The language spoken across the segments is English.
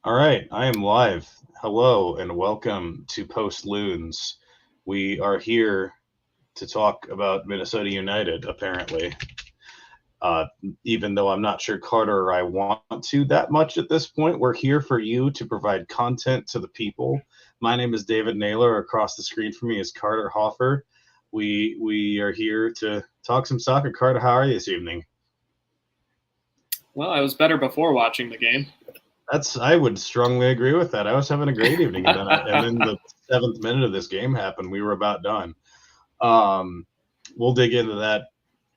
All right, I am live. Hello and welcome to Post Loons. We are here to talk about Minnesota United, apparently. Uh, Even though I'm not sure Carter or I want to that much at this point, we're here for you to provide content to the people. My name is David Naylor. Across the screen from me is Carter Hoffer. We are here to talk some soccer. Carter, how are you this evening? Well, I was better before watching the game. I would strongly agree with that. I was having a great evening, and then the seventh minute of this game happened. We were about done. Um, we'll dig into that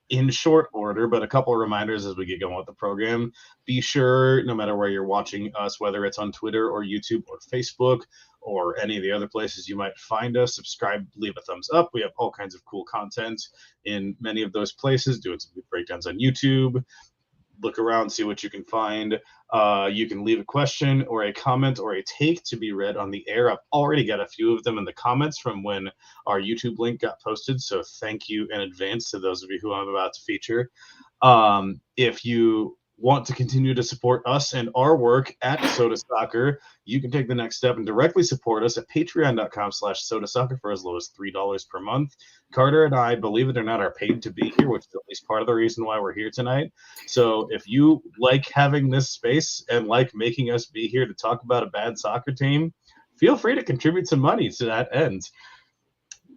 in short order, but a couple of reminders as we get going with the program. Be sure, no matter where you're watching us, whether it's on Twitter or YouTube or Facebook or any of the other places you might find us, subscribe, leave a thumbs up. We have all kinds of cool content in many of those places, doing some breakdowns on YouTube. Look around, see what you can find. You can leave a question or a comment or a take to be read on the air. I've already got a few of them in the comments from when our YouTube link got posted, so thank you in advance to those of you who I'm about to feature. If you want to continue to support us and our work at Sota Soccer, you can take the next step and directly support us at patreon.com/Sota Soccer for as low as $3 per month. Carter and I, believe it or not, are paid to be here, which is at least part of the reason why we're here tonight. So if you like having this space and like making us be here to talk about a bad soccer team, feel free to contribute some money to that end.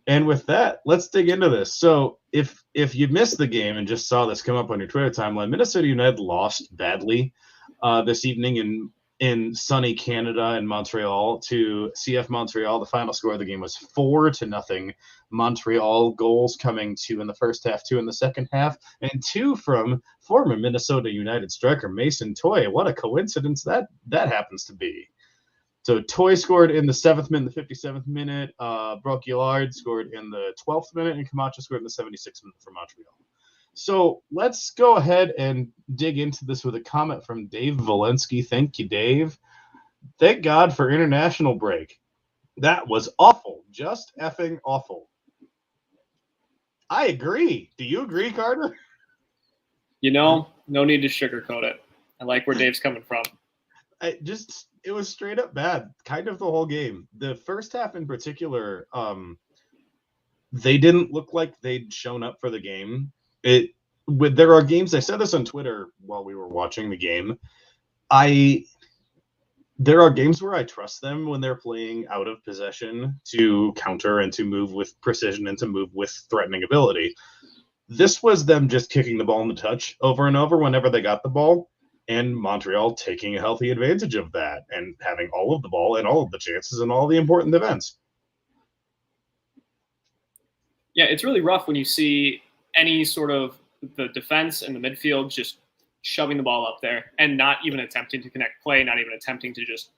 And with that, let's dig into this. So if you missed the game and just saw this come up on your Twitter timeline, Minnesota United lost badly this evening in sunny Canada and Montreal to CF Montreal. The final score of the game was 4-0. Montreal, goals coming 2 in the first half, 2 in the second half, and 2 from former Minnesota United striker Mason Toye. What a coincidence that happens to be. So Toy scored in the 7th minute, the 57th minute. Brock Gillard scored in the 12th minute, and Camacho scored in the 76th minute for Montreal. So let's go ahead and dig into this with a comment from Dave Valensky. Thank you, Dave. Thank God for international break. That was awful. Just effing awful. I agree. Do you agree, Carter? No need to sugarcoat it. I like where Dave's coming from. It was straight up bad, kind of the whole game. The first half in particular, they didn't look like they'd shown up for the game. There are games, I said this on Twitter while we were watching the game. There are games where I trust them when they're playing out of possession to counter and to move with precision and to move with threatening ability. This was them just kicking the ball in the touch over and over whenever they got the ball, and Montreal taking a healthy advantage of that and having all of the ball and all of the chances and all the important events. Yeah, it's really rough when you see any sort of the defense and the midfield just shoving the ball up there and not even attempting to connect play, not even attempting to just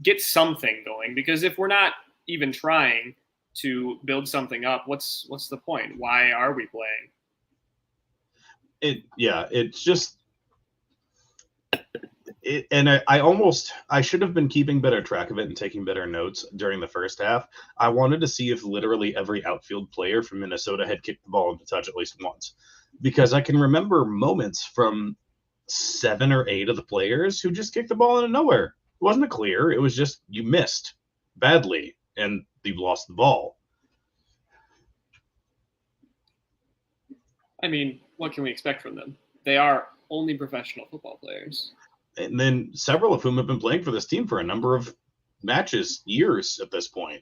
get something going. Because if we're not even trying to build something up, what's the point? Why are we playing? It's just I should have been keeping better track of it and taking better notes during the first half. I wanted to see if literally every outfield player from Minnesota had kicked the ball into touch at least once, because I can remember moments from 7 or 8 of the players who just kicked the ball into nowhere. It wasn't a clear. It was just you missed badly and you lost the ball. I mean, what can we expect from them? They are only professional football players. And then several of whom have been playing for this team for a number of matches, years at this point.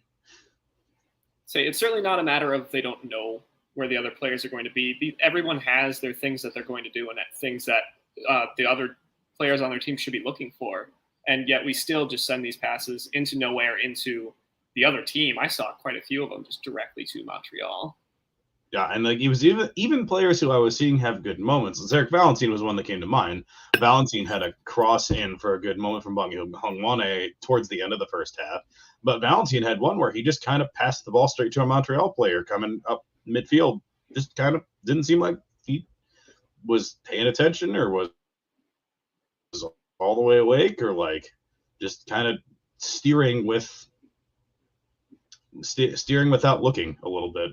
So it's certainly not a matter of they don't know where the other players are going to be. Everyone has their things that they're going to do and things that the other players on their team should be looking for. And yet we still just send these passes into nowhere, into the other team. I saw quite a few of them just directly to Montreal. Yeah, and like it was even players who I was seeing have good moments. Zarek Valentin was one that came to mind. Valentin had a cross in for a good moment from Bang Hongwane towards the end of the first half. But Valentin had one where he just kind of passed the ball straight to a Montreal player coming up midfield. Just kind of didn't seem like he was paying attention or was all the way awake, or like just kind of steering without looking a little bit.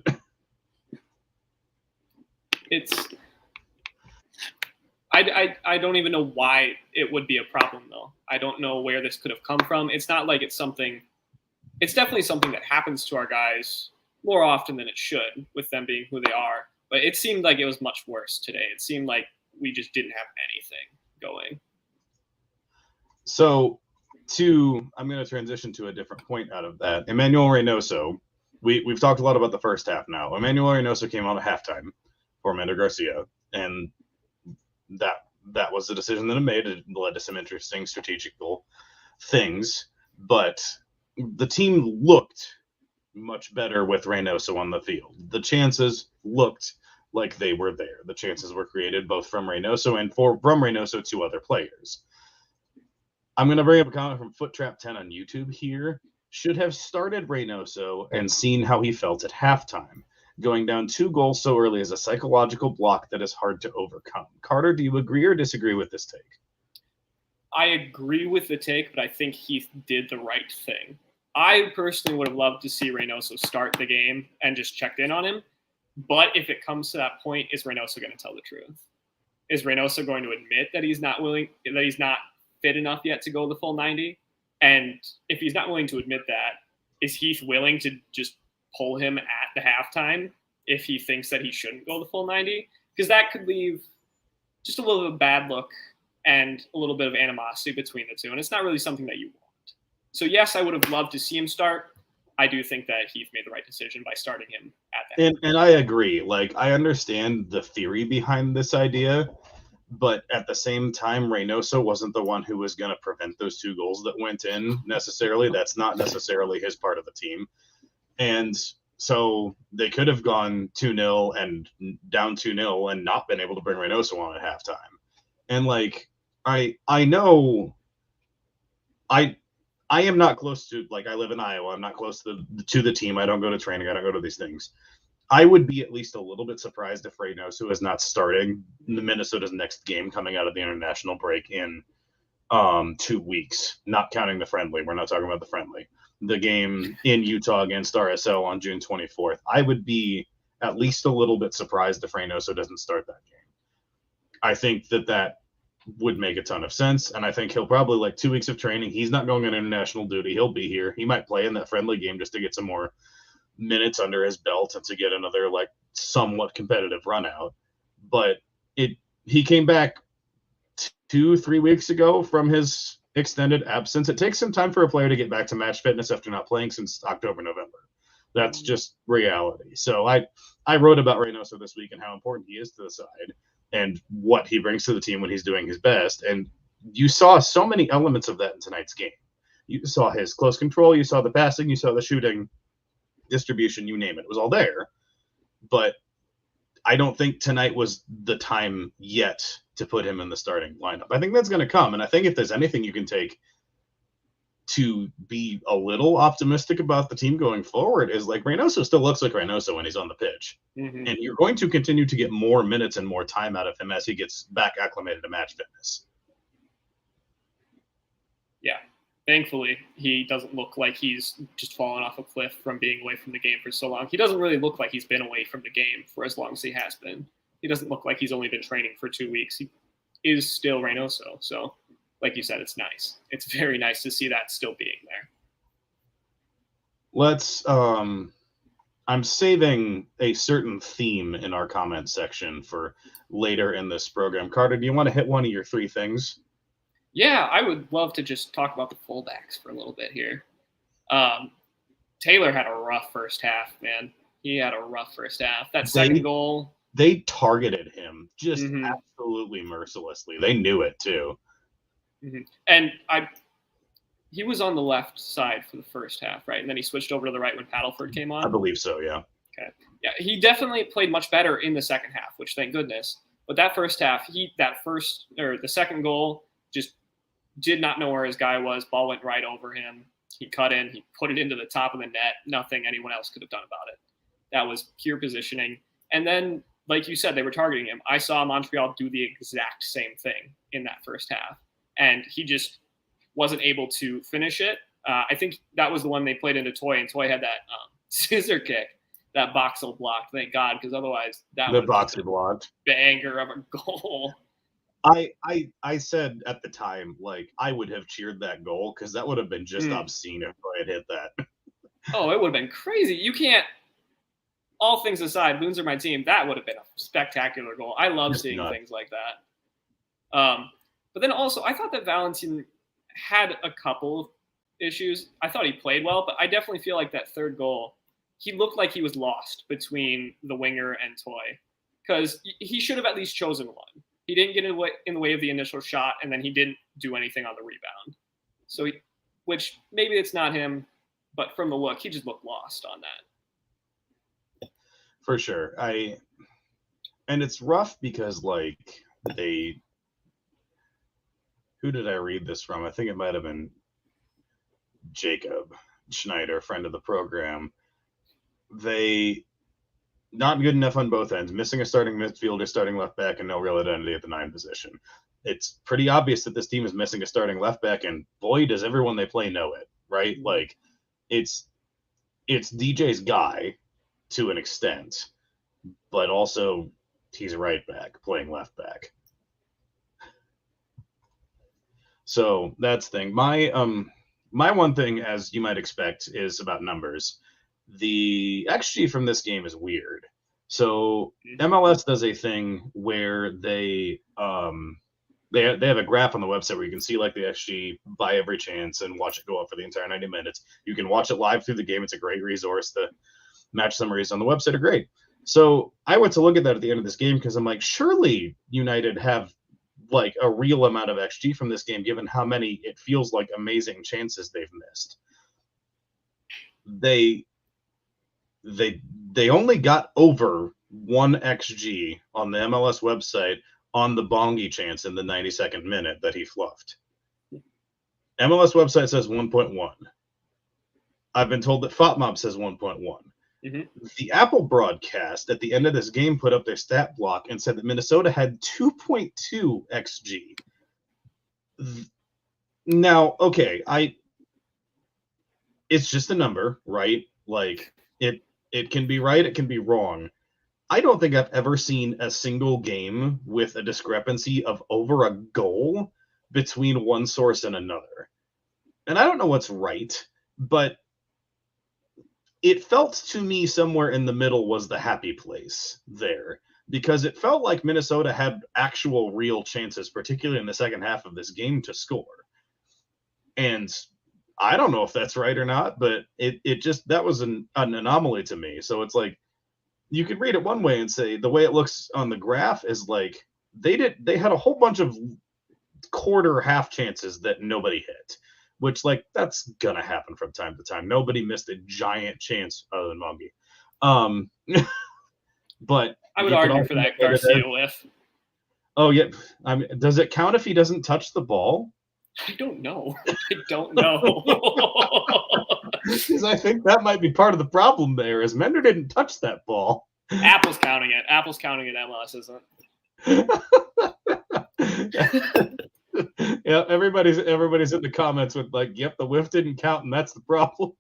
I don't even know why it would be a problem, though. I don't know where this could have come from. It's not like it's something – it's definitely something that happens to our guys more often than it should with them being who they are. But it seemed like it was much worse today. It seemed like we just didn't have anything going. So I'm going to transition to a different point out of that. Emmanuel Reynoso, we've talked a lot about the first half now. Emmanuel Reynoso came on at halftime for Amanda Garcia, and that was the decision that it made. It led to some interesting strategical things, but the team looked much better with Reynoso on the field. The chances looked like they were there. The chances were created both from Reynoso and from Reynoso to other players. I'm going to bring up a comment from FootTrap10 on YouTube here. Should have started Reynoso and seen how he felt at halftime. Going down 2 goals so early is a psychological block that is hard to overcome. Carter, do you agree or disagree with this take? I agree with the take, but I think Heath did the right thing. I personally would have loved to see Reynoso start the game and just checked in on him. But if it comes to that point, is Reynoso going to tell the truth? Is Reynoso going to admit that he's not fit enough yet to go the full 90? And if he's not willing to admit that, is Heath willing to just pull him at the halftime if he thinks that he shouldn't go the full 90? Because that could leave just a little bit of a bad look and a little bit of animosity between the two. And it's not really something that you want. So yes, I would have loved to see him start. I do think that Heath made the right decision by starting him at that. And I agree. Like, I understand the theory behind this idea, but at the same time, Reynoso wasn't the one who was going to prevent those 2 goals that went in necessarily. That's not necessarily his part of the team. And so they could have gone 2-0 and down 2-0 and not been able to bring Reynoso on at halftime. And like, I know I am not close to, like, I live in Iowa. I'm not close to the team. I don't go to training. I don't go to these things. I would be at least a little bit surprised if Reynoso is not starting Minnesota's next game coming out of the international break in 2 weeks, not counting the friendly. We're not talking about the friendly. The game in Utah against RSL on June 24th. I would be at least a little bit surprised if Reynoso doesn't start that game. I think that would make a ton of sense, and I think he'll probably, like, 2 weeks of training. He's not going on international duty. He'll be here. He might play in that friendly game just to get some more minutes under his belt and to get another, like, somewhat competitive run out. But he came back 2-3 weeks ago from his extended absence. It takes some time for a player to get back to match fitness after not playing since October, November. That's just reality. So I wrote about Reynoso this week and how important he is to the side and what he brings to the team when he's doing his best. And you saw so many elements of that in tonight's game. You saw his close control, you saw the passing, you saw the shooting, distribution, you name it. It was all there. But I don't think tonight was the time yet to put him in the starting lineup. I think that's going to come. And I think if there's anything you can take to be a little optimistic about the team going forward is, like, Reynoso still looks like Reynoso when he's on the pitch. Mm-hmm. And you're going to continue to get more minutes and more time out of him as he gets back acclimated to match fitness. Yeah. Thankfully, he doesn't look like he's just fallen off a cliff from being away from the game for so long. He doesn't really look like he's been away from the game for as long as he has been. He doesn't look like he's only been training for 2 weeks. He is still Reynoso. So, like you said, it's nice. It's very nice to see that still being there. Let's I'm saving a certain theme in our comment section for later in this program. Carter, do you want to hit one of your 3 things? Yeah, I would love to just talk about the fullbacks for a little bit here. Taylor had a rough first half, man. He had a rough first half. That second goal. They targeted him just absolutely mercilessly. They knew it too. Mm-hmm. And he was on the left side for the first half, right? And then he switched over to the right when Paddleford came on? I believe so, yeah. Okay. Yeah, he definitely played much better in the second half, which thank goodness. But that first half, the second goal just did not know where his guy was. Ball went right over him. He cut in. He put it into the top of the net. Nothing anyone else could have done about it. That was pure positioning. And then, like you said, they were targeting him. I saw Montreal do the exact same thing in that first half. And he just wasn't able to finish it. I think that was the one they played into Toy, and Toy had that scissor kick, that Boxel blocked. Thank God, because otherwise that the Boxel blocked banger of a goal. I said at the time, like, I would have cheered that goal because that would have been just obscene if I had hit that. Oh, it would have been crazy. You can't. All things aside, Loons are my team. That would have been a spectacular goal. I love Just seeing nuts. things like that. But then also, I thought that Valentin had a couple issues. I thought he played well, but I definitely feel like that third goal, he looked like he was lost between the winger and Toy, because he should have at least chosen one. He didn't get in the way of the initial shot, and then he didn't do anything on the rebound. So, which maybe it's not him, but from the look, he just looked lost on that. For sure. And it's rough because, like, who did I read this from? I think it might have been Jacob Schneider, friend of the program. They not good enough on both ends, missing a starting midfielder, starting left back, and no real identity at the 9 position. It's pretty obvious that this team is missing a starting left back, and boy, does everyone they play know it, right? Mm-hmm. Like, it's DJ's guy to an extent, but also he's a right back playing left back. So that's the thing. My one thing, as you might expect, is about numbers. The XG from this game is weird. So MLS does a thing where they have a graph on the website where you can see like the XG by every chance and watch it go up for the entire 90 minutes. You can watch it live through the game. It's a great resource. The match summaries on the website are great. So I went to look at that at the end of this game because I'm like, surely United have like a real amount of XG from this game, given how many it feels like amazing chances they've missed. They only got over 1 XG on the MLS website on the Bongi chance in the 92nd minute that he fluffed. MLS website says 1.1. I've been told that FOTMob says 1.1. Mm-hmm. The Apple broadcast at the end of this game put up their stat block and said that Minnesota had 2.2 XG. Now, okay, it's just a number, right? Like, it can be right, it can be wrong. I don't think I've ever seen a single game with a discrepancy of over a goal between one source and another. And I don't know what's right, but it felt to me somewhere in the middle was the happy place there, because it felt like Minnesota had actual real chances, particularly in the second half of this game, to score. And I don't know if that's right or not, but it just, that was an anomaly to me. So it's like, you could read it one way and say the way it looks on the graph is like they had a whole bunch of quarter half chances that nobody hit, which, like, that's gonna happen from time to time. Nobody missed a giant chance other than Mungie. But I would argue for that Garcia whiff. Oh yeah, I mean, does it count if he doesn't touch the ball? I don't know. Because I think that might be part of the problem there, is Mender didn't touch that ball. Apple's counting it. MLS isn't. Yeah, everybody's in the comments with like, yep, the whiff didn't count, and that's the problem.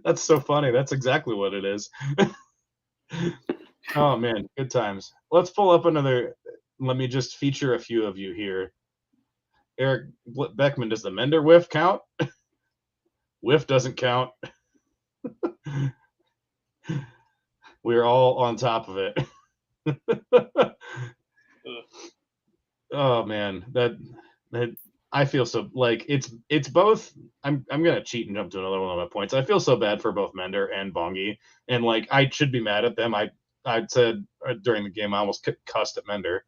That's so funny. That's exactly what it is. Oh man, good times. Let's pull up another. Let me just feature a few of you here. Eric Beckman, does the Mender whiff count? Whiff doesn't count. We're all on top of it. Oh man, that I feel so, like, it's both. I'm gonna cheat and jump to another one of my points. I feel so bad for both Mender and Bongi, and like I should be mad at them. I said during the game I almost cussed at Mender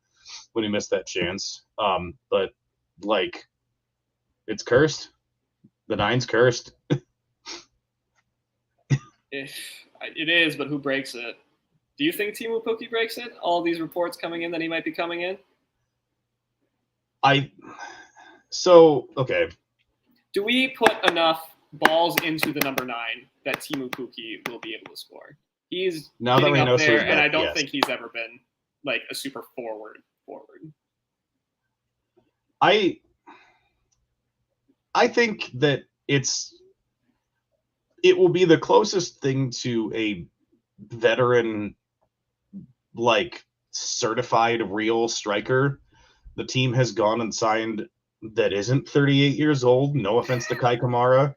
when he missed that chance. But like, it's cursed. The 9's cursed. It is, but who breaks it? Do you think Teemu Pukki breaks it? All these reports coming in that he might be coming in? Okay. Do we put enough balls into the number 9 that Teemu Pukki will be able to score? He's now getting up there, and I don't think he's ever been like a super forward. I think that it will be the closest thing to a veteran, like, certified real striker the team has gone and signed that isn't 38 years old. No offense to Kai Kamara,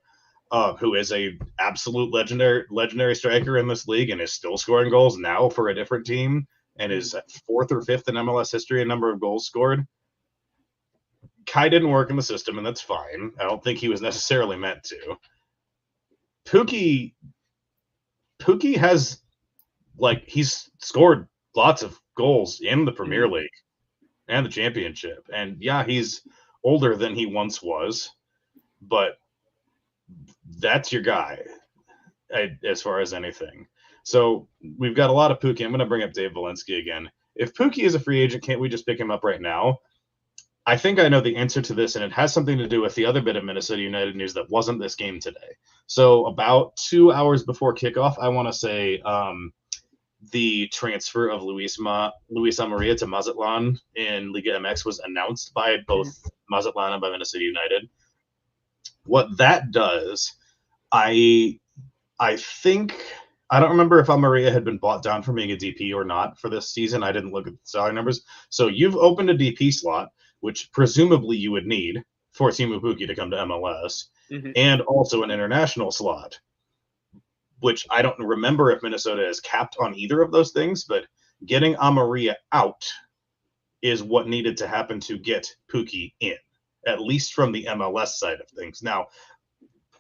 who is a absolute legendary striker in this league and is still scoring goals now for a different team and is fourth or fifth in MLS history in number of goals scored. Kai didn't work in the system, and that's fine. I don't think he was necessarily meant to. Pookie has, he's scored lots of goals in the Premier League and the Championship. And yeah, he's older than he once was, but that's your guy as far as anything. So we've got a lot of Pookie. I'm going to bring up Dave Walensky again. If Pookie is a free agent, can't we just pick him up right now? I think I know the answer to this, and it has something to do with the other bit of Minnesota United news that wasn't this game today. So about 2 hours before kickoff, I want to say the transfer of Luis Amarilla to Mazatlan in Liga MX was announced by both Mazatlan and by Minnesota United. What that does, I think, I don't remember if Amarilla had been bought down from being a DP or not for this season. I didn't look at the salary numbers. So you've opened a DP slot, which presumably you would need for Teemu Pukki to come to MLS, and also an international slot, which I don't remember if Minnesota is capped on either of those things, but getting Amarilla out is what needed to happen to get Pukki in, at least from the MLS side of things. Now,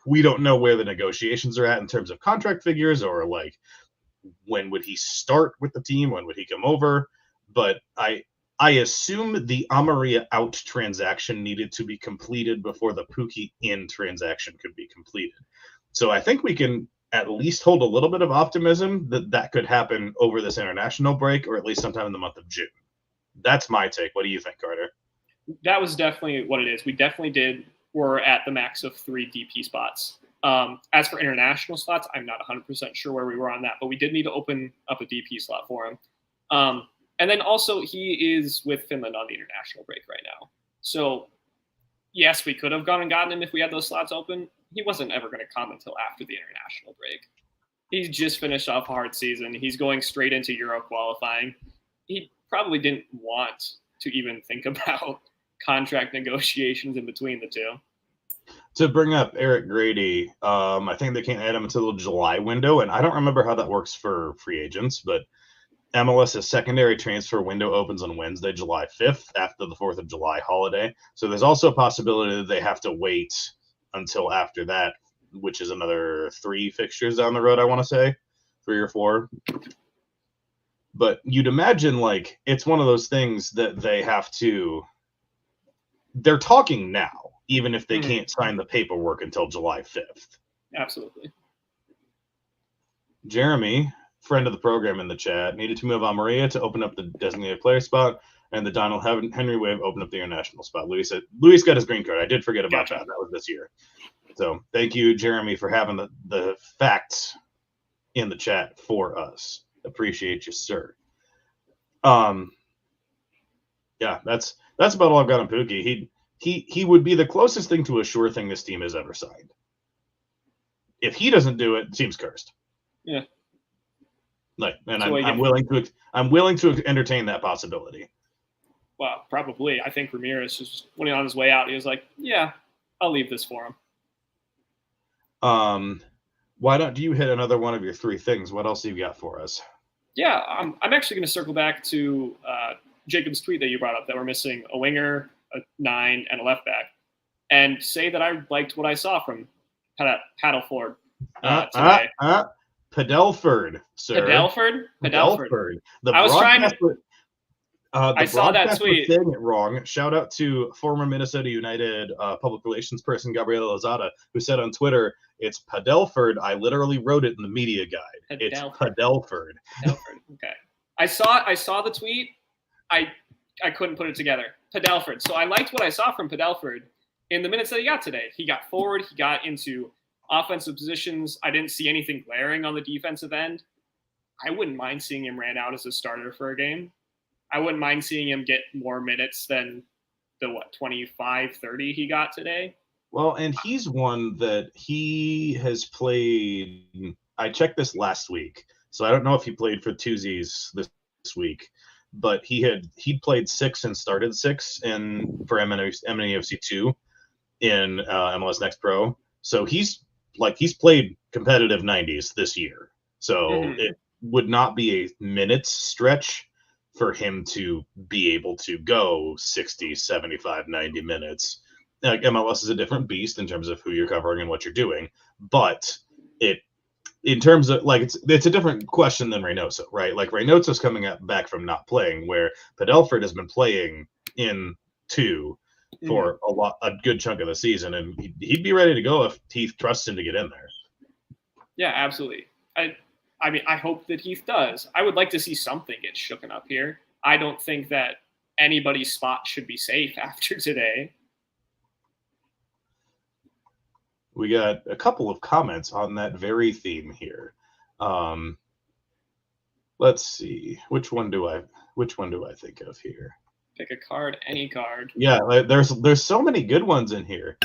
we don't know where the negotiations are at in terms of contract figures or when would he start with the team, when would he come over, but I assume the Amarilla out transaction needed to be completed before the Pukki in transaction could be completed. So I think we can at least hold a little bit of optimism that could happen over this international break, or at least sometime in the month of June. That's my take. What do you think, Carter? That was definitely what it is. We definitely were at the max of 3 DP spots. As for international slots, I'm not 100% sure where we were on that, but we did need to open up a DP slot for him. And then also he is with Finland on the international break right now. So yes, we could have gone and gotten him if we had those slots open. He wasn't ever going to come until after the international break. He's just finished off a hard season. He's going straight into Euro qualifying. He probably didn't want to even think about contract negotiations in between the two. To bring up Eric Grady, I think they can't add him until the July window, and I don't remember how that works for free agents, but MLS's secondary transfer window opens on Wednesday, July 5th, after the 4th of July holiday. So there's also a possibility that they have to wait until after that, which is another 3 fixtures down the road, I want to say, 3 or 4. But you'd imagine, it's one of those things that they have to – they're talking now, even if they can't sign the paperwork until July 5th. Absolutely. Jeremy, friend of the program in the chat, needed to move Amarilla to open up the designated player spot, and the Donald Henry wave opened up the international spot. Luis got his green card. I did forget about that. That was this year. So thank you, Jeremy, for having the facts in the chat for us. Appreciate you, sir. Yeah, that's about all I've got on Pukki. He would be the closest thing to a sure thing this team has ever signed. If he doesn't do it, the team's cursed. Yeah. I'm willing to entertain that possibility. Well, probably. I think Ramirez just when on his way out, he was like, "Yeah, I'll leave this for him." Why don't you hit another one of your 3 things? What else have you got for us? Yeah, I'm actually going to circle back to Jacob's tweet that you brought up that we're missing a winger, a 9, and a left back, and say that I liked what I saw from Paddleford today. Padelford, sir. Padelford. I was trying to. I saw that tweet. Saying it wrong. Shout out to former Minnesota United public relations person Gabriela Lozada, who said on Twitter, "It's Padelford. I literally wrote it in the media guide. It's Padelford." Okay. I saw the tweet. I couldn't put it together. Padelford. So I liked what I saw from Padelford in the minutes that he got today. He got forward. He got into offensive positions. I didn't see anything glaring on the defensive end. I wouldn't mind seeing him ran out as a starter for a game. I wouldn't mind seeing him get more minutes than the 25, 30 he got today. Well, and he's one that he has played. I checked this last week, so I don't know if he played for Twosies this week. but he'd played 6 and started 6 for MNEFC 2 in MLS Next Pro. So he's played competitive 90s this year. So it would not be a minutes stretch for him to be able to go 60, 75, 90 minutes. Like, MLS is a different beast in terms of who you're covering and what you're doing, but in terms of it's a different question than Reynoso, right? Like Reynoso's coming back from not playing, where Padelford has been playing in 2 for a good chunk of the season, and he'd be ready to go if Heath trusts him to get in there. Yeah, absolutely. I mean, I hope that Heath does. I would like to see something get shooken up here. I don't think that anybody's spot should be safe after today. We got a couple of comments on that very theme here. Let's see. Which one do I think of here? Pick a card, any card. Yeah, there's so many good ones in here.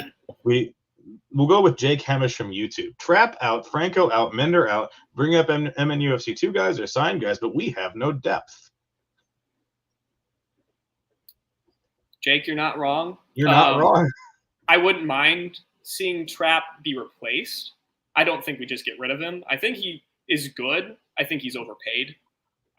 We'll go with Jake Hemish from YouTube. Trap out, Franco out, Mender out. Bring up MNUFC 2 guys or sign guys, but we have no depth. Jake, you're not wrong. You're not wrong. I wouldn't mind seeing Trap be replaced. I don't think we just get rid of him. I think he is good. I think he's overpaid.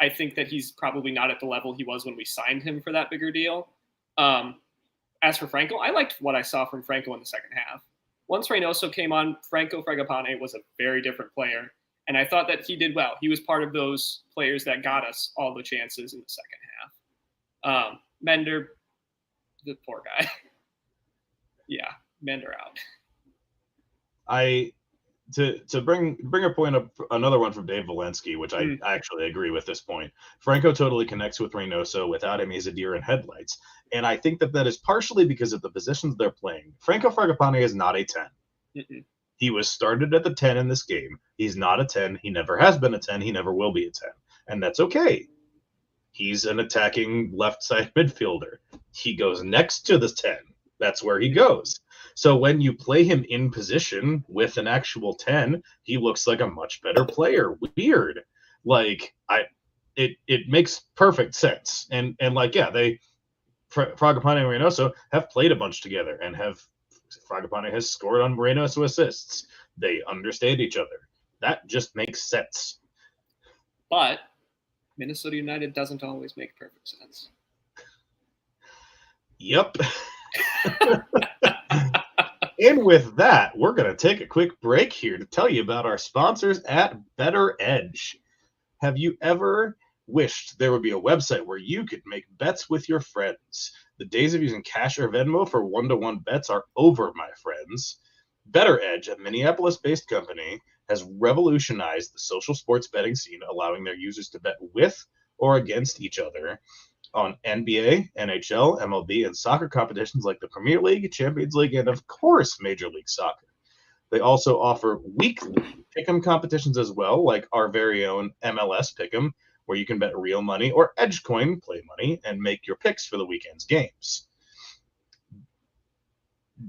I think that he's probably not at the level he was when we signed him for that bigger deal. As for Franco, I liked what I saw from Franco in the second half. Once Reynoso came on, Franco Fragapane was a very different player, and I thought that he did well. He was part of those players that got us all the chances in the second half. Mender, the poor guy. Yeah, Mender out. To bring a point up, another one from Dave Valensky, which I actually agree with this point. Franco totally connects with Reynoso. Without him, he's a deer in headlights. And I think that is partially because of the positions they're playing. Franco Fragapane is not a 10. He was started at the 10 in this game. He's not a 10. He never has been a 10. He never will be a 10. And that's okay. He's an attacking left side midfielder. He goes next to the 10. That's where he goes. So when you play him in position with an actual 10, he looks like a much better player. Weird. Like, it makes perfect sense. And Fragapane and Reynoso have played a bunch together, and Fragapane has scored on Reynoso assists. They understand each other. That just makes sense. But Minnesota United doesn't always make perfect sense. Yep. And with that, we're going to take a quick break here to tell you about our sponsors at Better Edge. Have you ever wished there would be a website where you could make bets with your friends? The days of using cash or Venmo for one-to-one bets are over, my friends. Better Edge, a Minneapolis-based company, has revolutionized the social sports betting scene, allowing their users to bet with or against each other on NBA, NHL, MLB, and soccer competitions like the Premier League, Champions League, and of course, Major League Soccer. They also offer weekly pick'em competitions as well, like our very own MLS Pick'em, where you can bet real money or EdgeCoin play money and make your picks for the weekend's games.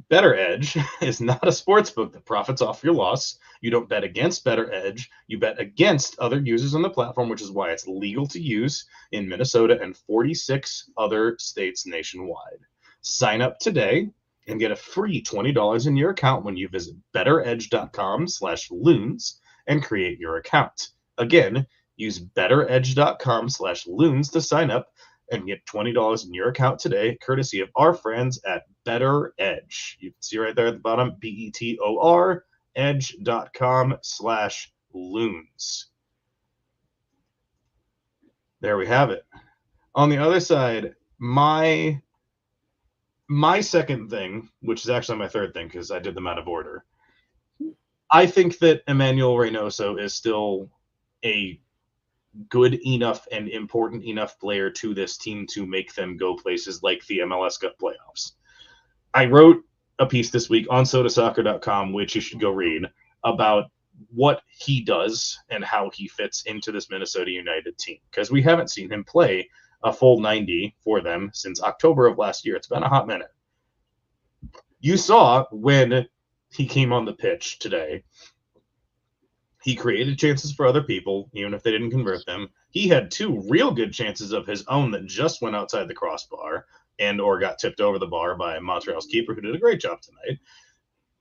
Better Edge is not a sports book that profits off your loss. You don't bet against Better Edge. You bet against other users on the platform, which is why it's legal to use in Minnesota and 46 other states nationwide. Sign up today and get a free $20 in your account when you visit betteredge.com/loons and create your account. Again, use betteredge.com/loons to sign up and get $20 in your account today, courtesy of our friends at Better Edge. You can see right there at the bottom, BETOR, edge.com/loons. There we have it. On the other side, my second thing, which is actually my third thing because I did them out of order, I think that Emmanuel Reynoso is still a good enough and important enough player to this team to make them go places like the MLS Cup playoffs. I wrote a piece this week on sotasoccer.com, which you should go read, about what he does and how he fits into this Minnesota United team, because we haven't seen him play a full 90 for them since October of last year. It's been a hot minute. You saw when he came on the pitch today, He created chances for other people, even if they didn't convert them. He had 2 real good chances of his own that just went outside the crossbar and or got tipped over the bar by Montreal's keeper, who did a great job tonight.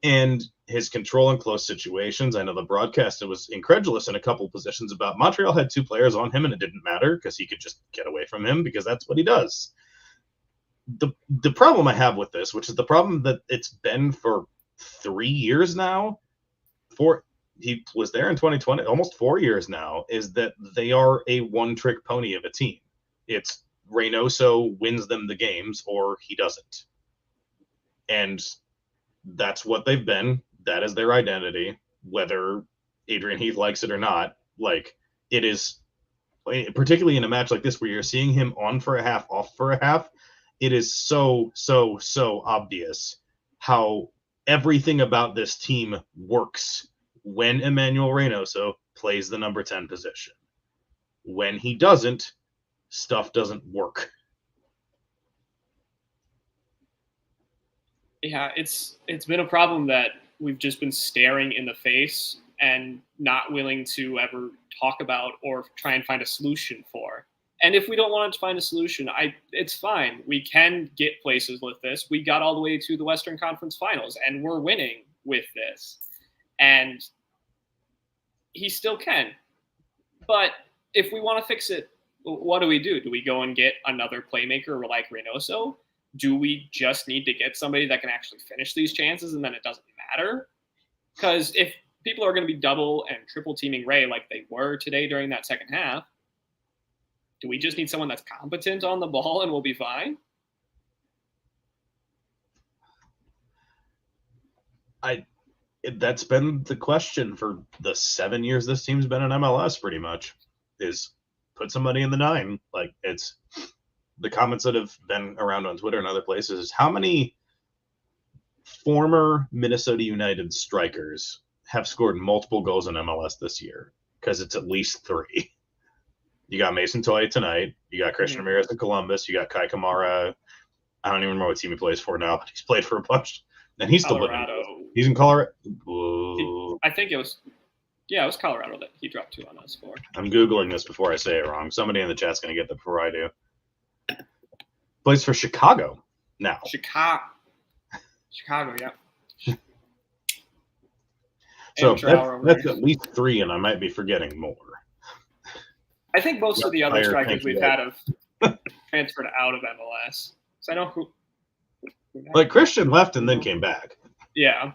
And his control in close situations. I know the broadcaster was incredulous in a couple positions about Montreal had 2 players on him and it didn't matter because he could just get away from him because that's what he does. The problem I have with this, which is the problem that it's been for 3 years now, he was there in 2020, almost 4 years now, is that they are a one-trick pony of a team. It's Reynoso wins them the games or he doesn't. And that's what they've been. That is their identity, whether Adrian Heath likes it or not. Like, it is, particularly in a match like this where you're seeing him on for a half, off for a half, it is so obvious how everything about this team works when Emmanuel Reynoso plays the number 10 position. When he doesn't, stuff doesn't work. Yeah, it's been a problem that we've just been staring in the face and not willing to ever talk about or try and find a solution for. And if we don't want to find a solution, it's fine. We can get places with this. We got all the way to the Western Conference Finals, and we're winning with this. And he still can. But if we want to fix it, what do we do? Do we go and get another playmaker like Reynoso? Do we just need to get somebody that can actually finish these chances and then it doesn't matter? Because if people are going to be double and triple teaming Ray like they were today during that second half, do we just need someone that's competent on the ball and we'll be fine? That's been the question for the 7 years this team's been in MLS, pretty much, is put somebody in the 9. Like, it's the comments that have been around on Twitter and other places is how many former Minnesota United strikers have scored multiple goals in MLS this year? Because it's at least 3. You got Mason Toye tonight. You got Christian Ramirez in Columbus. You got Kai Kamara. I don't even remember what team he plays for now, but he's played for a bunch. And he's still Colorado. He's in Colorado. I think it was Colorado that he dropped 2 on us for. I'm Googling this before I say it wrong. Somebody in the chat's going to get that before I do. Plays for Chicago now. Chicago, yeah. So that's at least 3, and I might be forgetting more. I think most of the other strikers we've had have transferred out of MLS. So I know who. Like Christian left and then came back. Yeah.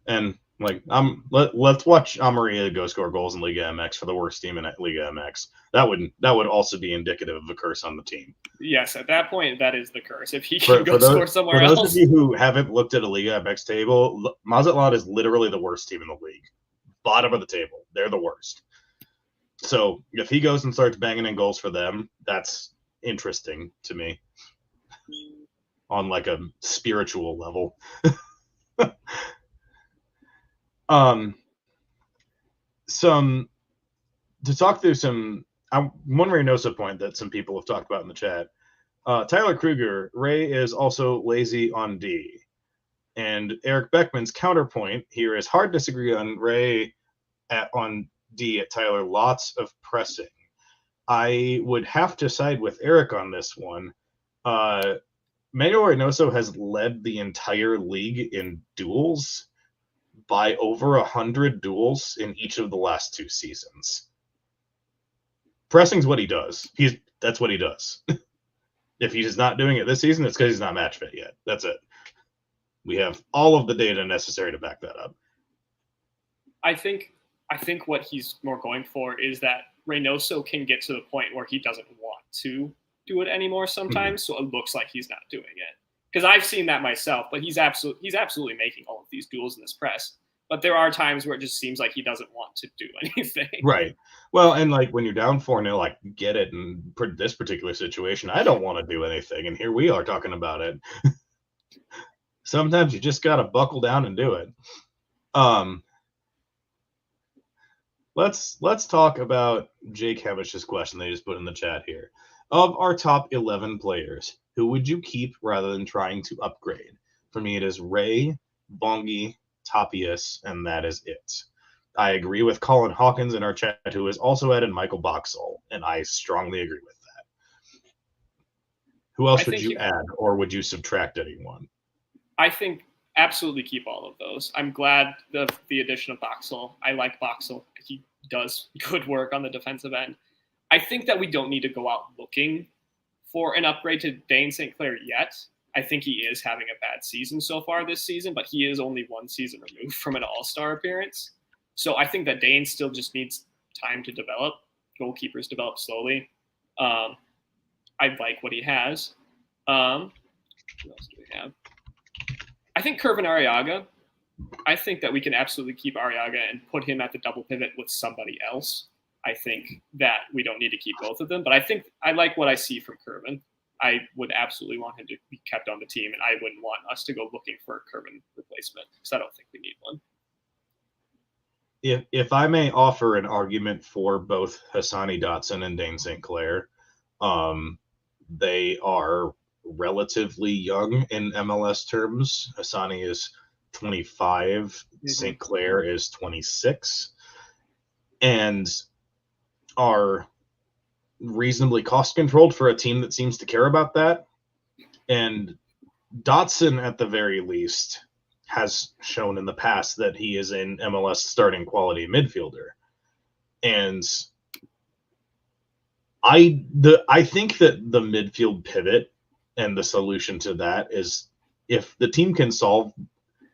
And like let's watch Amaria go score goals in Liga MX for the worst team in Liga MX. That would also be indicative of a curse on the team. Yes, at that point, that is the curse. If he can go score somewhere else. For those of you who haven't looked at a Liga MX table, Mazatlan is literally the worst team in the league. Bottom of the table. They're the worst. So if he goes and starts banging in goals for them, that's interesting to me on like a spiritual level. To talk through one Reynoso point that some people have talked about in the chat. Tyler Kruger, Ray is also lazy on D. And Eric Beckman's counterpoint here is hard to disagree on Ray on D at Tyler. Lots of pressing. I would have to side with Eric on this one. Manuel Reynoso has led the entire league in duels by over 100 duels in each of the last 2 seasons. Pressing's what he does. That's what he does. If he's not doing it this season, it's because he's not match fit yet. That's it. We have all of the data necessary to back that up. I think what he's more going for is that Reynoso can get to the point where he doesn't want to do it anymore sometimes, so it looks like he's not doing it. Because I've seen that myself, but he's absolutely making all of these duels in this press. But there are times where it just seems like he doesn't want to do anything. Right. Well, and like when you're down 4-0, like get it in this particular situation. I don't want to do anything, and here we are talking about it. Sometimes you just got to buckle down and do it. Let's talk about Jake Hevish's question they just put in the chat here. Of our top 11 players, who would you keep rather than trying to upgrade? For me, it is Ray, Bongi, Tapias, and that is it. I agree with Colin Hawkins in our chat, who has also added Michael Boxall, and I strongly agree with that. Who else would you add, or would you subtract anyone? I think absolutely keep all of those. I'm glad the addition of Boxall. I like Boxall. He does good work on the defensive end. I think that we don't need to go out looking for an upgrade to Dane St. Clair yet. I think he is having a bad season so far this season, but he is only one season removed from an all-star appearance. So I think that Dane still just needs time to develop. Goalkeepers develop slowly. I like what he has. Who else do we have? I think Kervin Arriaga. I think that we can absolutely keep Arriaga and put him at the double pivot with somebody else. I think that we don't need to keep both of them, but I think I like what I see from Kervin. I would absolutely want him to be kept on the team, and I wouldn't want us to go looking for a Kervin replacement because I don't think we need one. If I may offer an argument for both Hassani Dotson and Dane St. Clair, they are relatively young in MLS terms. Hassani is 25, St. Clair is 26, and are reasonably cost controlled for a team that seems to care about that. And Dotson, at the very least, has shown in the past that he is an MLS starting quality midfielder. And I think that the midfield pivot and the solution to that is if the team can solve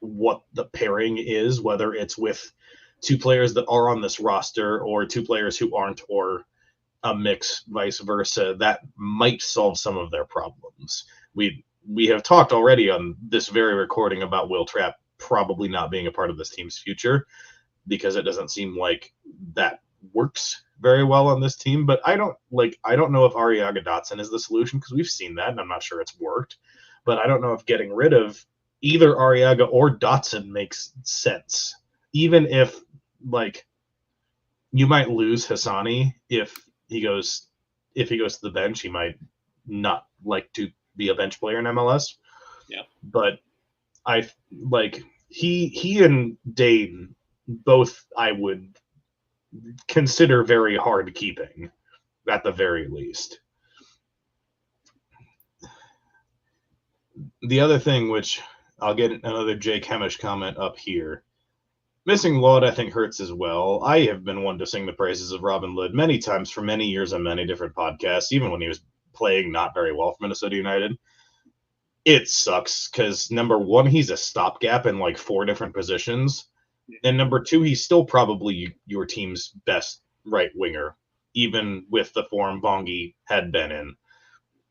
what the pairing is, whether it's with two players that are on this roster or two players who aren't, or a mix, vice versa, that might solve some of their problems. We have talked already on this very recording about Will Trapp probably not being a part of this team's future because it doesn't seem like that works very well on this team. But I don't know if Arriaga Dotson is the solution because we've seen that and I'm not sure it's worked. But I don't know if getting rid of either Arriaga or Dotson makes sense. Even if you might lose Hassani if he goes to the bench, he might not like to be a bench player in MLS. Yeah. But I he and Dane both I would consider very hard keeping at the very least. The other thing, which I'll get another Jake Hemish comment up here. Missing Lod, I think, hurts as well. I have been one to sing the praises of Robin Lod many times for many years on many different podcasts, even when he was playing not very well for Minnesota United. It sucks because, number one, he's a stopgap in 4 different positions. And number two, he's still probably your team's best right winger, even with the form Bongi had been in,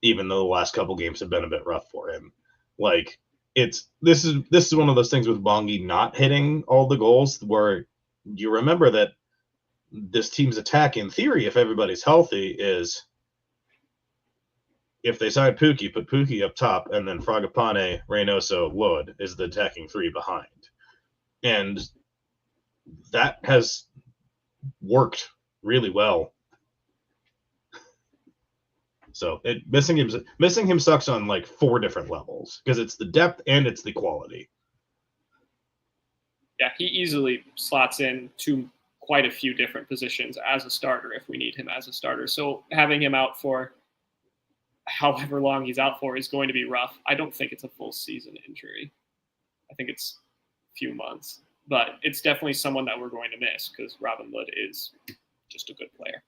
even though the last couple games have been a bit rough for him. This is one of those things with Bongi not hitting all the goals where you remember that this team's attack, in theory, if everybody's healthy, is if they sign Pukki, put Pukki up top, and then Fragapane, Reynoso, Lod is the attacking 3 behind. And that has worked really well. So missing him sucks on 4 different levels because it's the depth and it's the quality. Yeah, he easily slots in to quite a few different positions as a starter if we need him as a starter. So having him out for however long he's out for is going to be rough. I don't think it's a full season injury. I think it's a few months. But it's definitely someone that we're going to miss because Robin Lod is just a good player.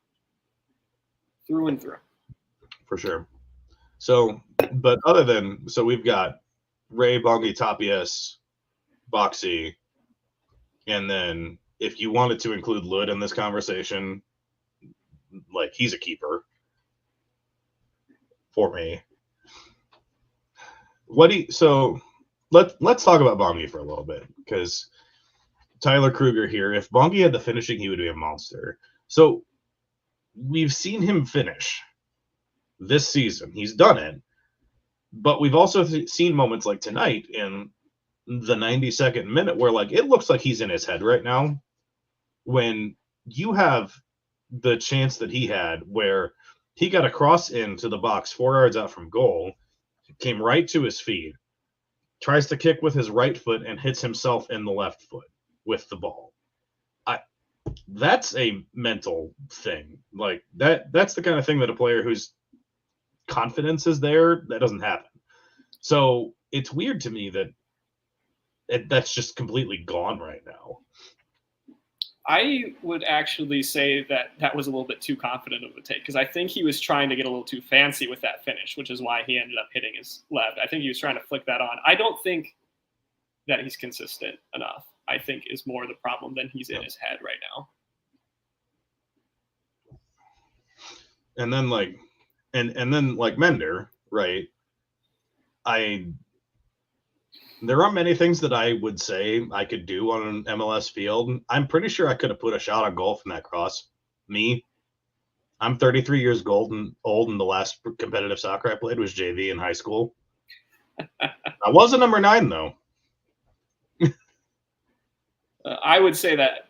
Through and through. For sure. So, but we've got Ray, Bongi, Tapias, Boxy, and then if you wanted to include Lod in this conversation, he's a keeper for me. Let's talk about Bongi for a little bit because Tyler Kruger here. If Bongi had the finishing, he would be a monster. So we've seen him finish this season. He's done it. But we've also seen moments like tonight in the 92nd minute where it looks like he's in his head right now. When you have the chance that he had where he got a cross into the box 4 yards out from goal, came right to his feet, tries to kick with his right foot and hits himself in the left foot with the ball. That's a mental thing. Like that's the kind of thing that a player whose confidence is there, that doesn't happen. So it's weird to me that that's just completely gone right now. I would actually say that was a little bit too confident of a take, because I think he was trying to get a little too fancy with that finish, which is why he ended up hitting his left. I think he was trying to flick that on. I don't think that he's consistent enough, I think, is more the problem than he's in his head right now. And then then Mender, right? There aren't many things that I would say I could do on an MLS field. I'm pretty sure I could have put a shot on goal from that cross. Me, I'm 33 years old, and the last competitive soccer I played was JV in high school. I was a number 9, though. I would say that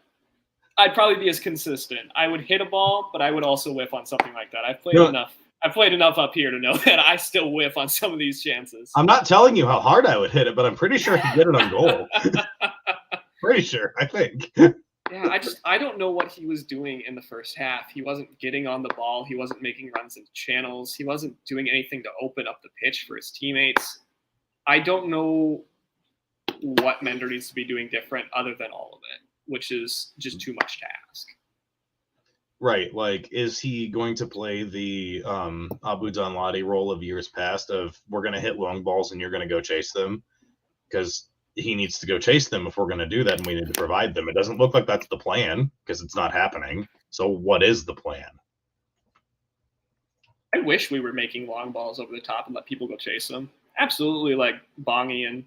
I'd probably be as consistent. I would hit a ball, but I would also whiff on something like that. I've played enough up here to know that I still whiff on some of these chances. I'm not telling you how hard I would hit it, but I'm pretty sure I could get it on goal. Pretty sure, I think. Yeah, I don't know what he was doing in the first half. He wasn't getting on the ball. He wasn't making runs into channels. He wasn't doing anything to open up the pitch for his teammates. I don't know what Mender needs to be doing different other than all of it, which is just too much to ask. Right. Like, is he going to play the Abu Danladi role of years past of we're going to hit long balls and you're going to go chase them? Because he needs to go chase them if we're going to do that, and we need to provide them. It doesn't look like that's the plan because it's not happening. So what is the plan? I wish we were making long balls over the top and let people go chase them. Absolutely, like Bongi and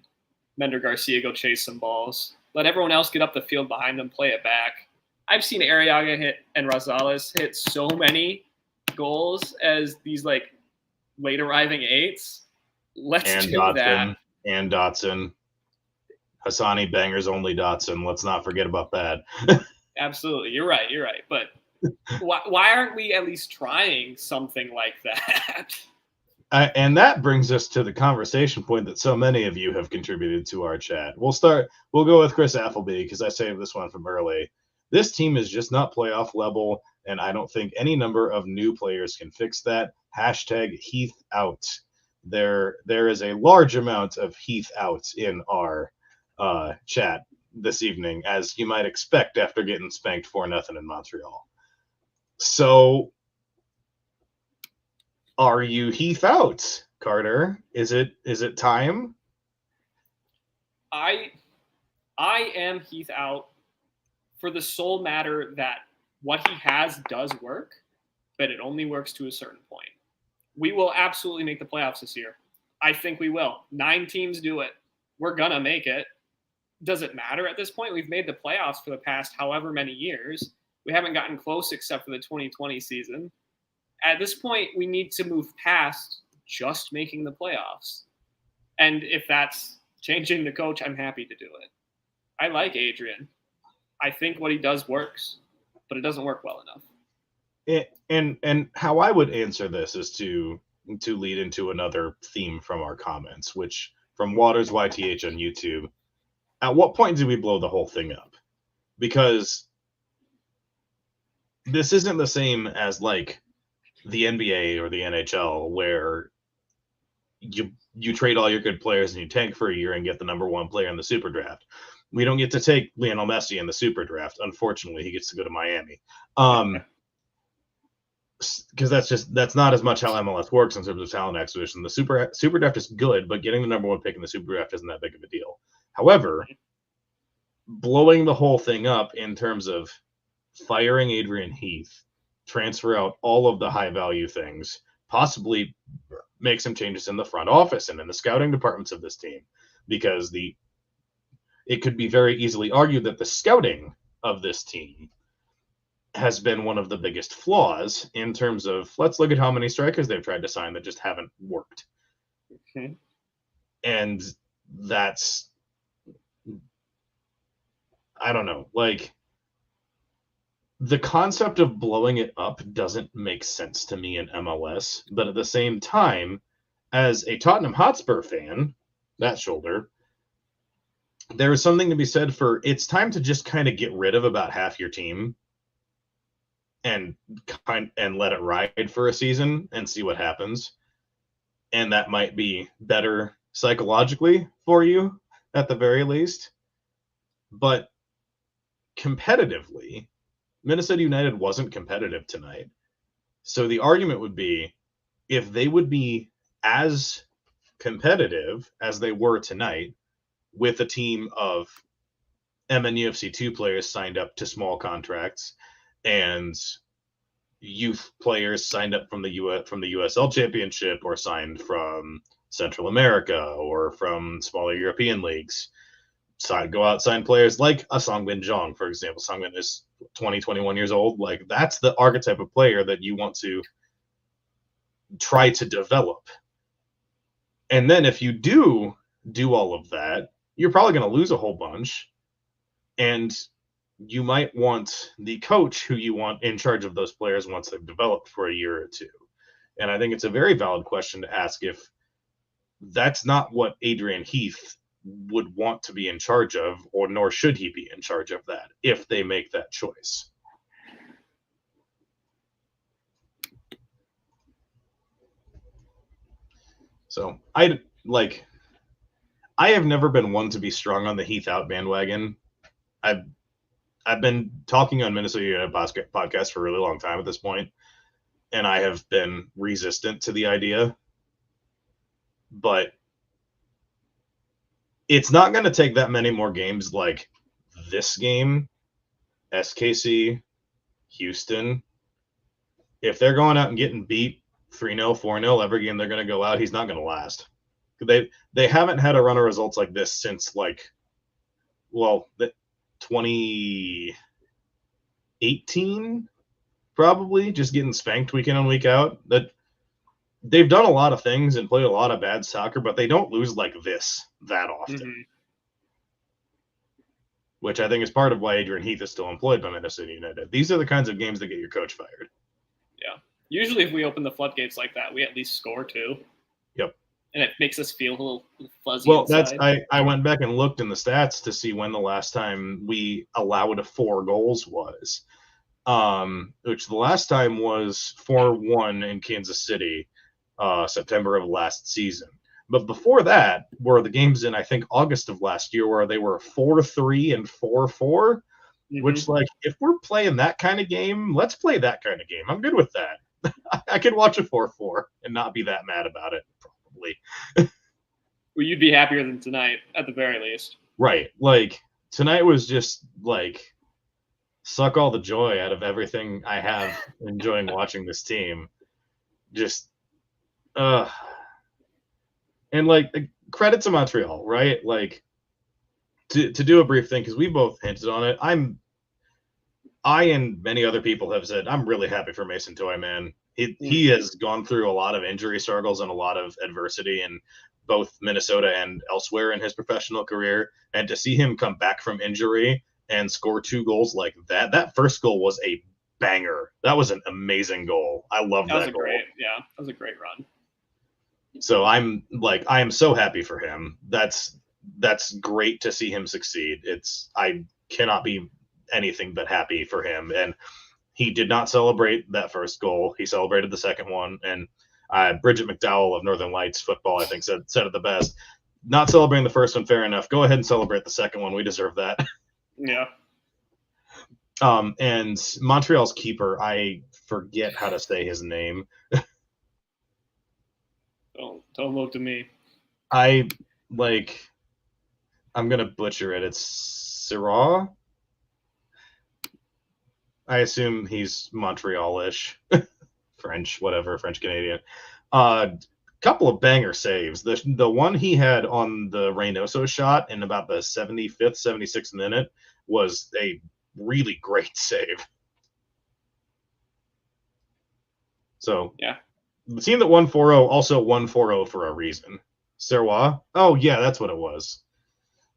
Mender Garcia go chase some balls. Let everyone else get up the field behind them, play it back. I've seen Arriaga hit and Rosales hit so many goals as these like late arriving eights. Let's do that. And Dotson. Hassani bangers only Dotson. Let's not forget about that. Absolutely. You're right. But why aren't we at least trying something like that? And that brings us to the conversation point that so many of you have contributed to our chat. We'll go with Chris Appleby because I saved this one from early. This team is just not playoff level, and I don't think any number of new players can fix that. # Heath out. There is a large amount of Heath out in our chat this evening, as you might expect after getting spanked 4-0 in Montreal. So, are you Heath out, Carter? Is it time? I am Heath out for the sole matter that what he has does work, but it only works to a certain point. We will absolutely make the playoffs this year. I think we will. 9 teams do it. We're going to make it. Does it matter at this point? We've made the playoffs for the past however many years. We haven't gotten close except for the 2020 season. At this point, we need to move past just making the playoffs. And if that's changing the coach, I'm happy to do it. I like Adrian. I think what he does works, but it doesn't work well enough. And how I would answer this is to lead into another theme from our comments, which from Waters YTH on YouTube. At what point do we blow the whole thing up? Because this isn't the same as like the NBA or the NHL where you trade all your good players and you tank for a year and get the number 1 player in the super draft. We don't get to take Lionel Messi in the super draft. Unfortunately, he gets to go to Miami. Because that's not as much how MLS works in terms of talent acquisition. The super draft is good, but getting the number 1 pick in the super draft isn't that big of a deal. However, blowing the whole thing up in terms of firing Adrian Heath, transfer out all of the high value things, possibly make some changes in the front office and in the scouting departments of this team, because it could be very easily argued that the scouting of this team has been one of the biggest flaws in terms of, let's look at how many strikers they've tried to sign that just haven't worked. Okay. And that's, I don't know, like, the concept of blowing it up doesn't make sense to me in MLS, but at the same time, as a Tottenham Hotspur fan, that shoulder, there is something to be said for it's time to just kind of get rid of about half your team and let it ride for a season and see what happens. And that might be better psychologically for you at the very least. But competitively, Minnesota United wasn't competitive tonight. So the argument would be if they would be as competitive as they were tonight with a team of MNUFC 2 players signed up to small contracts and youth players signed up from the USL Championship or signed from Central America or from smaller European leagues. Go out, sign players like a Songbin Jong, for example. Songbin is 20, 21 years old. Like, that's the archetype of player that you want to try to develop. And then if you do all of that, you're probably going to lose a whole bunch. And you might want the coach who you want in charge of those players once they've developed for a year or two. And I think it's a very valid question to ask if that's not what Adrian Heath would want to be in charge of, or nor should he be in charge of that if they make that choice. So I have never been one to be strong on the Heath out bandwagon. I've been talking on Minnesota United podcast for a really long time at this point, and I have been resistant to the idea. But it's not going to take that many more games like this game, SKC, Houston. If they're going out and getting beat 3-0, 4-0 every game they're going to go out, he's not going to last. They haven't had a run of results like this since 2018, probably, just getting spanked week in and week out. That they've done a lot of things and played a lot of bad soccer, but they don't lose like this that often. Mm-hmm. Which I think is part of why Adrian Heath is still employed by Minnesota United. These are the kinds of games that get your coach fired. Yeah. Usually if we open the floodgates like that, we at least score too. Yep. And it makes us feel a little fuzzy. Well, inside. I went back and looked in the stats to see when the last time we allowed 4 goals was. Which the last time was 4-1 in Kansas City, September of last season. But before that were the games in, I think, August of last year where they were 4-3 and 4-4, mm-hmm. Which, if we're playing that kind of game, let's play that kind of game. I'm good with that. I could watch a 4-4 and not be that mad about it, probably. Well, you'd be happier than tonight, at the very least. Right. Tonight was just, suck all the joy out of everything I have enjoying watching this team. Just, and credit to Montreal, right? To do a brief thing, because we both hinted on it. I and many other people have said I'm really happy for Mason Toye, man. He has gone through a lot of injury struggles and a lot of adversity in both Minnesota and elsewhere in his professional career, and to see him come back from injury and score 2 goals like that. That first goal was a banger. That was an amazing goal. I love that goal. That was a great run. So I am so happy for him. That's great to see him succeed. I cannot be anything but happy for him. And he did not celebrate that first goal. He celebrated the second one. And Bridget McDowell of Northern Lights Football, I think, said it the best. Not celebrating the first one, fair enough. Go ahead and celebrate the second one. We deserve that. Yeah. And Montreal's keeper, I forget how to say his name. Don't look to me. I'm gonna butcher it. It's Syrah. I assume he's Montreal-ish, French, whatever, French Canadian. Couple of banger saves. The one he had on the Reynoso shot in about the 75th, 76th minute was a really great save. So yeah, the team that won 4-0 also won 4-0 for a reason. Serrois? Oh yeah, that's what it was.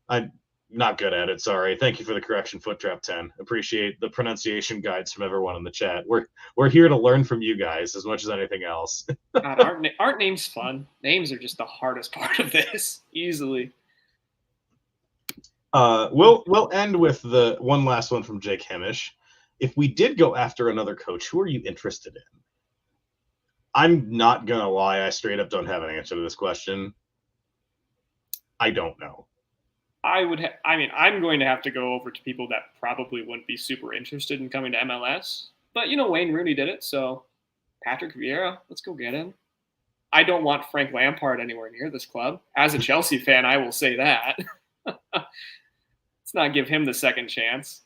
I'm not good at it. Sorry. Thank you for the correction, Foottrap 10. Appreciate the pronunciation guides from everyone in the chat. We're here to learn from you guys as much as anything else. God, aren't names fun? Names are just the hardest part of this, easily. We'll end with the one last one from Jake Hemish. If we did go after another coach, who are you interested in? I'm not gonna lie, I straight up don't have an answer to this question. I don't know. I'm going to have to go over to people that probably wouldn't be super interested in coming to MLS. But Wayne Rooney did it, so Patrick Vieira, let's go get him. I don't want Frank Lampard anywhere near this club. As a Chelsea fan, I will say that. Let's not give him the second chance.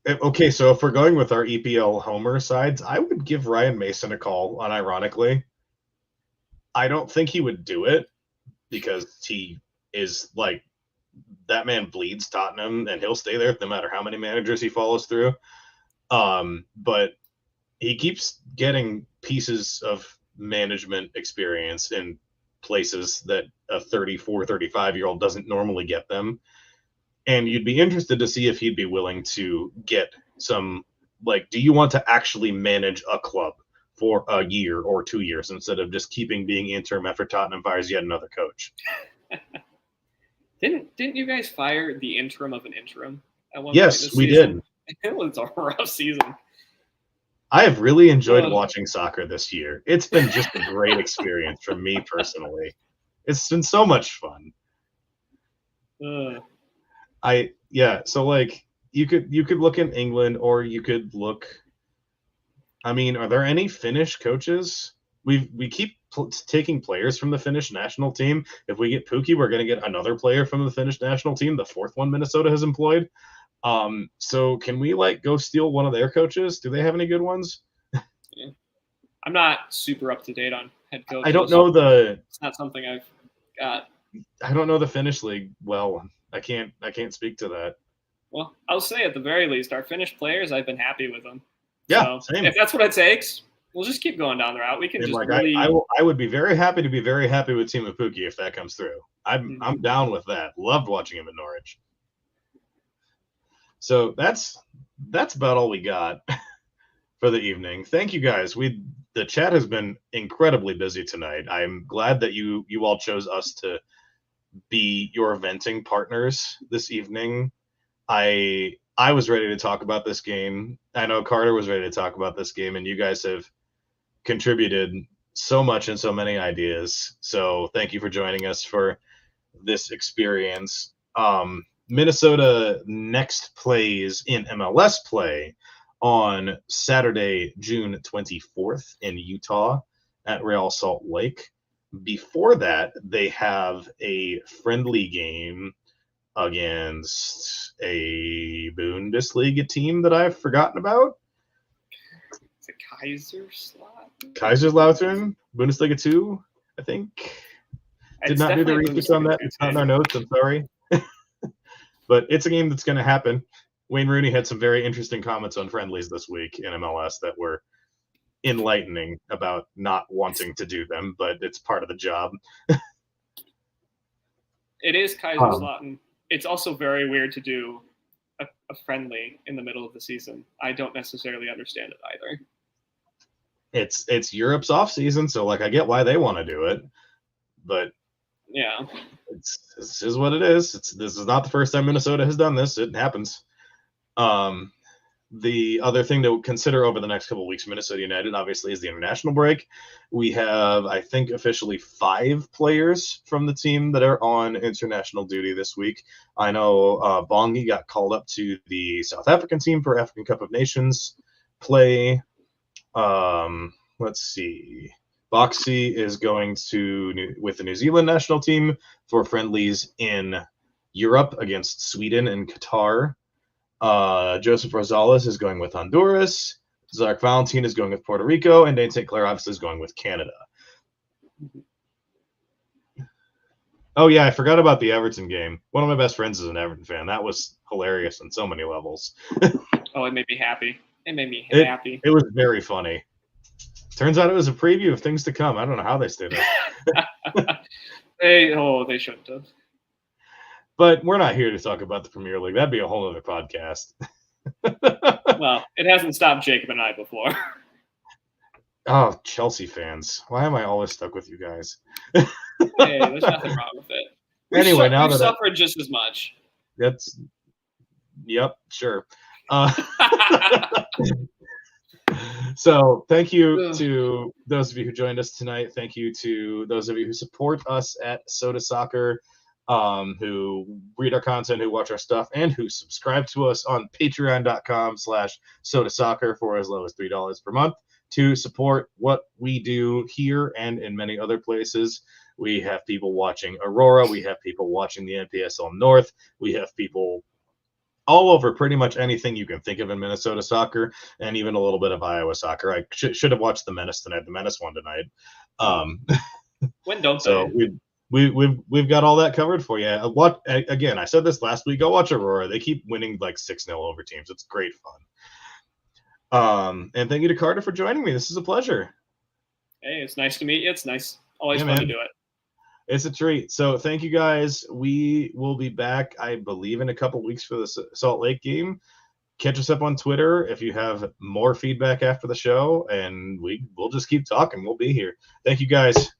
Okay, so if we're going with our EPL homer sides, I would give Ryan Mason a call, unironically. I don't think he would do it because he is like, that man bleeds Tottenham and he'll stay there no matter how many managers he follows through. But he keeps getting pieces of management experience in places that a 34, 35-year-old doesn't normally get them. And you'd be interested to see if he'd be willing to get some, like, do you want to actually manage a club for a year or 2 years instead of just being interim after Tottenham fires yet another coach? Didn't you guys fire the interim of an interim at one Yes, point this we season? did. It was a rough season. I have really enjoyed watching soccer this year. It's been just a great experience for me personally. It's been so much fun. So like you could look in England, or you could look. I mean, are there any Finnish coaches? We keep taking players from the Finnish national team. If we get Pukki, we're going to get another player from the Finnish national team, the fourth one Minnesota has employed. So can we go steal one of their coaches? Do they have any good ones? Yeah. I'm not super up to date on head coaches. I don't know it's not something I've got. I don't know the Finnish league well. I can't speak to that. Well, I'll say at the very least, our Finnish players, I've been happy with them. Yeah, so same. If that's what it takes, we'll just keep going down the route. We can just really. I would be very happy to be very happy with Teemu Pukki if that comes through. I'm down with that. Loved watching him at Norwich. So that's about all we got for the evening. Thank you guys. The chat has been incredibly busy tonight. I'm glad that you all chose us to be your venting partners this evening. I was ready to talk about this game. I know Carter was ready to talk about this game, and you guys have contributed so much and so many ideas. So thank you for joining us for this experience. Minnesota next plays in MLS play on Saturday, June 24th in Utah at Real Salt Lake. Before that, they have a friendly game against a Bundesliga team that I've forgotten about. Is it Kaiserslautern, Bundesliga 2, I think. Did not do the research on that. It's not in our notes. I'm sorry. But it's a game that's going to happen. Wayne Rooney had some very interesting comments on friendlies this week in MLS that were enlightening about not wanting to do them, but it's part of the job. It is Kaiserslautern. It's also very weird to do a friendly in the middle of the season. I don't necessarily understand it either. It's Europe's off season, so I get why they want to do it, but yeah, this is what it is. This is not the first time Minnesota has done this. It happens. The other thing to consider over the next couple of weeks, Minnesota United obviously is the international break. We have, I think, officially 5 players from the team that are on international duty this week. I know Bongi got called up to the South African team for African Cup of Nations play. Let's see. Boxy is going with the New Zealand national team for friendlies in Europe against Sweden and Qatar. Joseph Rosales is going with Honduras. Zarek Valentin is going with Puerto Rico, and Dane St. Clair obviously is going with Canada. Oh yeah, I forgot about the Everton game. One of my best friends is an Everton fan. That was hilarious on so many levels. Oh, it made me happy. It was very funny. Turns out it was a preview of things to come. I don't know how they stayed up. They shouldn't have. But we're not here to talk about the Premier League. That'd be a whole other podcast. Well, it hasn't stopped Jacob and I before. Oh, Chelsea fans. Why am I always stuck with you guys? Hey, there's nothing wrong with it. Anyway, now we've that suffered just as much. that's yep, sure. So thank you to those of you who joined us tonight. Thank you to those of you who support us at Sota Soccer, who read our content, who watch our stuff, and who subscribe to us on patreon.com/Sota Soccer for as low as $3 per month to support what we do here and in many other places. We have people watching Aurora. We have people watching the NPSL North. We have people all over pretty much anything you can think of in Minnesota soccer, and even a little bit of Iowa soccer. I should have watched the Menace tonight. The Menace won tonight. When don't So they? we've got all that covered for you. What again? I said this last week. Go watch Aurora. They keep winning like 6-0 over teams. It's great fun. And thank you to Carter for joining me. This is a pleasure. Hey, it's nice to meet you. It's nice. Always fun man. to do it. It's a treat. So thank you guys. We will be back, I believe, in a couple weeks for the Salt Lake game. Catch us up on Twitter if you have more feedback after the show, and we'll just keep talking. We'll be here. Thank you guys.